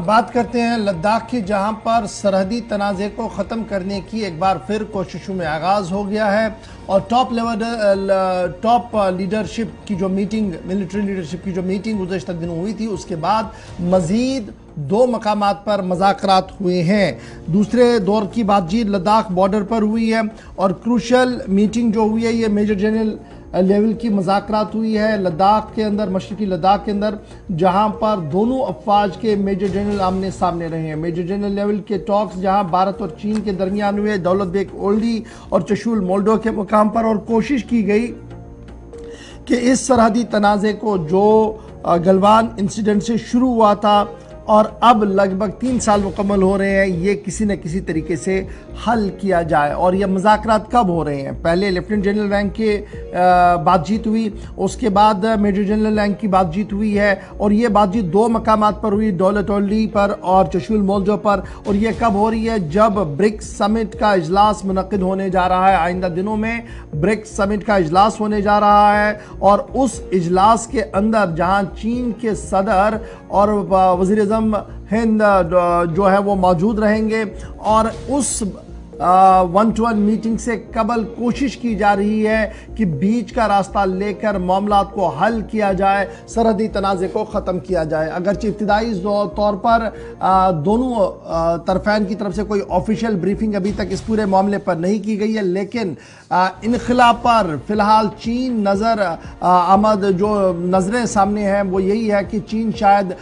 बात करते हैं लद्दाख की, जहां पर सरहदी तनाज़े को ख़त्म करने की एक बार फिर कोशिशों में आगाज़ हो गया है और टॉप लीडरशिप की जो मीटिंग, मिलिट्री लीडरशिप की जो मीटिंग गुज़श्ता दिनों हुई थी, उसके बाद मज़ीद 2 मकामात पर मुज़ाकरात हुए हैं। दूसरे दौर की बातचीत लद्दाख बॉर्डर पर हुई है और क्रूशल मीटिंग जो हुई है ये मेजर जनरल लेवल की मुज़ाकरात हुई है लद्दाख के अंदर, मशरक़ी लद्दाख के अंदर, जहां पर दोनों अफवाज के मेजर जनरल आमने सामने रहे हैं। मेजर जनरल लेवल के टॉक्स जहां भारत और चीन के दरमियान हुए दौलत बेग ओल्डी और चशुल मोल्डो के मुकाम पर, और कोशिश की गई कि इस सरहदी तनाज़े को जो गलवान इंसिडेंट से शुरू हुआ था और अब लगभग 3 साल मुकम्मल हो रहे हैं, ये किसी न किसी तरीके से हल किया जाए। और ये मुज़ाकरात कब हो रहे हैं? पहले लेफ्टिनेंट जनरल रैंक के बातचीत हुई, उसके बाद मेजर जनरल रैंक की बातचीत हुई है और ये बातचीत 2 मकामात पर हुई, दौलत ओल्डी पर और चशुल मोल्डो पर। और ये कब हो रही है? जब ब्रिक्स समिट का इजलास मुनक्किद होने जा रहा है। आइंदा दिनों में ब्रिक्स समिट का इजलास होने जा रहा है और उस इजलास के अंदर जहाँ चीन के सदर और वज़ीर हिंद जो है वो मौजूद रहेंगे और उस 1-to-1 मीटिंग से कबल कोशिश की जा रही है कि बीच का रास्ता लेकर मामलात को हल किया जाए, सरहदी तनाज़े को ख़त्म किया जाए। अगरचे इब्तिदाई तौर पर दोनों तरफ़ैन की तरफ से कोई ऑफिशियल ब्रीफिंग अभी तक इस पूरे मामले पर नहीं की गई है, लेकिन इनखिला पर फ़िलहाल चीन नज़र आमद जो नज़रें सामने हैं वो यही है कि चीन शायद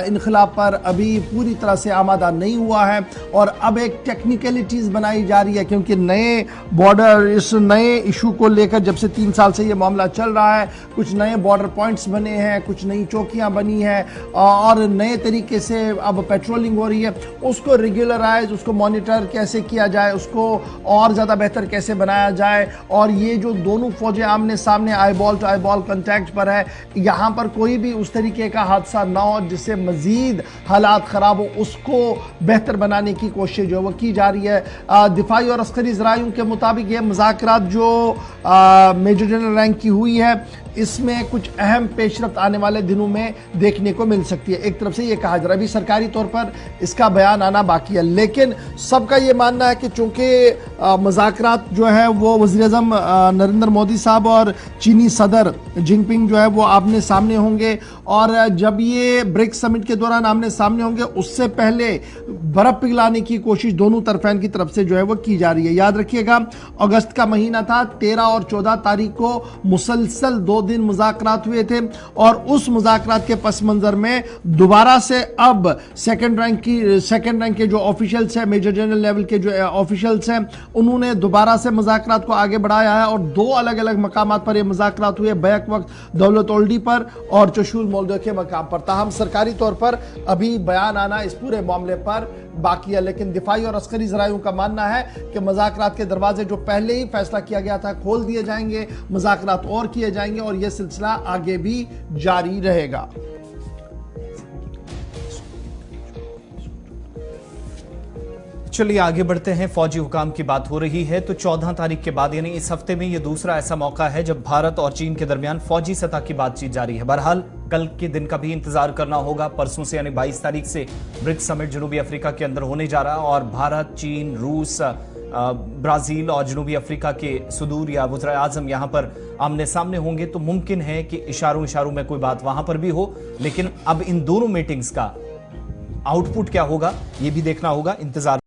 इनखिला पर अभी पूरी तरह से आमादा नहीं हुआ है और अब एक टेक्निकलिटीज़ बनाई जा रही है, क्योंकि नए बॉर्डर, इस नए इशू को लेकर जब से 3 साल से ये मामला चल रहा है, कुछ नए बॉर्डर पॉइंट्स बने हैं, कुछ नई चौकियां बनी हैं और नए तरीके से अब पेट्रोलिंग हो रही है। उसको रेगुलराइज, उसको मॉनिटर कैसे किया जाए, उसको और ज़्यादा बेहतर कैसे बनाया जाए। और ये जो दोनों फौजें आमने सामने आईबॉल टू आईबॉल कांटेक्ट पर है, यहाँ पर कोई भी उस तरीके का हादसा ना हो जिससे मज़ीद हालात ख़राब हो, उसको बेहतर बनाने की कोशिश जो वो की जा रही है। दिफाई और अस्करी ज़राइयों के मुताबिक ये मुज़ाकरात जो मेजर जनरल रैंक की हुई है, इसमें कुछ अहम पेशरफ्त आने वाले दिनों में देखने को मिल सकती है। एक तरफ से ये कहा जा रहा है, अभी सरकारी तौर पर इसका बयान आना बाकी है, लेकिन सबका ये मानना है कि चूँकि मुज़ाकरात जो है वो वज़ीर-ए-आज़म नरेंद्र मोदी साहब और चीनी सदर जिनपिंग जो है वो आमने सामने होंगे और जब ये ब्रिक्स समिट के दौरान आमने सामने होंगे, उससे पहले बर्फ़ पिघलाने की कोशिश दोनों तरफ़ैन की तरफ से जो है वो की जा रही है। याद रखिएगा, अगस्त का महीना था, 13 और 14 तारीख को मुसलसल 2 दिन मुज़ाकरात हुए थे और उस मुज़ाकरात के पस मंज़र में दोबारा से अब सेकंड रैंक के जो ऑफिशियल्स हैं, मेजर जनरल लेवल के जो ऑफिशियल्स हैं, उन्होंने दोबारा से मुज़ाकरात को आगे बढ़ाया है और 2 अलग अलग मकामात पर ये मुज़ाकरात हुए, बैक वक्त दौलत ओल्डी पर और चशुल मोल्डो के मकाम पर। ताहम सरकारी तौर पर अभी बयान आना इस पूरे मामले पर बाकी है, लेकिन दिफाई और अस्करी ज़राइयों का मानना है कि मुज़ाकरात के दरवाजे जो पहले ही फैसला किया गया था खोल दिए जाएंगे, मुज़ाकरात और किए जाएंगे और यह सिलसिला आगे भी जारी रहेगा। चलिए आगे बढ़ते हैं। फौजी हुकाम की बात हो रही है तो 14 तारीख के बाद यानी इस हफ्ते में यह दूसरा ऐसा मौका है जब भारत और चीन के दरमियान फौजी सतह की बातचीत जारी है। बहरहाल कल के दिन का भी इंतजार करना होगा। परसों से यानी 22 तारीख से ब्रिक्स समिट जनूबी अफ्रीका के अंदर होने जा रहा है और भारत, चीन, रूस, ब्राजील और जनूबी अफ्रीका के सुदूर या वज़ीर आज़म यहाँ पर आमने सामने होंगे, तो मुमकिन है कि इशारों में कोई बात वहां पर भी हो। लेकिन अब इन दोनों मीटिंग्स का आउटपुट क्या होगा ये भी देखना होगा। इंतजार